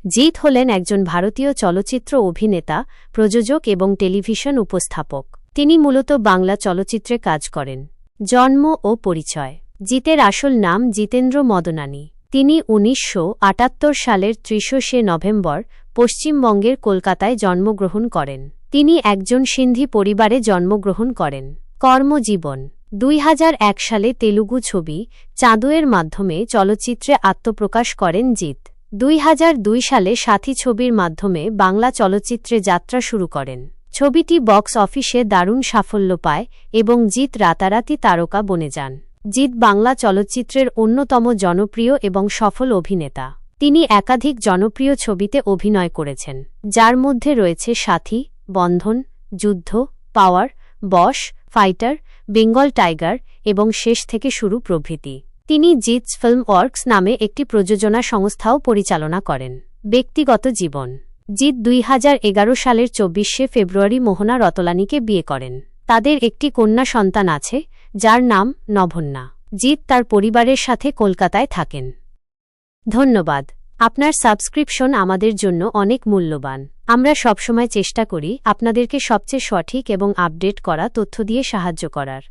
জিৎ হলেন একজন ভারতীয় চলচ্চিত্র অভিনেতা, প্রযোজক এবং টেলিভিশন উপস্থাপক। তিনি মূলত বাংলা চলচ্চিত্রে কাজ করেন। জন্ম ও পরিচয়। জিতের আসল নাম জিতেন্দ্র মদনানী। তিনি ১৯৭৮ সালের ৩০শে নভেম্বর পশ্চিমবঙ্গের কলকাতায় জন্মগ্রহণ করেন। তিনি একজন সিন্ধি পরিবারে জন্মগ্রহণ করেন। কর্মজীবন। ২০০১ সালে তেলুগু ছবি চাঁদোয়ের মাধ্যমে চলচ্চিত্রে আত্মপ্রকাশ করেন জিৎ। ২০০২ সালে সাথী ছবির মাধ্যমে বাংলা চলচ্চিত্রে যাত্রা শুরু করেন। ছবিটি বক্স অফিসে দারুণ সাফল্য পায় এবং জিৎ রাতারাতি তারকা বনে যান। জিৎ বাংলা চলচ্চিত্রের অন্যতম জনপ্রিয় এবং সফল অভিনেতা। তিনি একাধিক জনপ্রিয় ছবিতে অভিনয় করেছেন, যার মধ্যে রয়েছে সাথী, বন্ধন, যুদ্ধ, পাওয়ার, বশ, ফাইটার, বেঙ্গল টাইগার এবং শেষ থেকে শুরু প্রভৃতি। তিনি জিৎস ফিল্ম ওয়ার্কস নামে একটি প্রযোজনা সংস্থাও পরিচালনা করেন। ব্যক্তিগত জীবন। জিৎ ২০১১ সালের ২৪শে ফেব্রুয়ারি মোহনা রতলানীকে বিয়ে করেন। তাদের একটি কন্যা সন্তান আছে, যার নাম নভন্যা। জিৎ তার পরিবারের সাথে কলকাতায় থাকেন। ধন্যবাদ। আপনার সাবস্ক্রিপশন আমাদের জন্য অনেক মূল্যবান। আমরা সবসময় চেষ্টা করি আপনাদেরকে সবচেয়ে সঠিক এবং আপডেট করা তথ্য দিয়ে সাহায্য করার।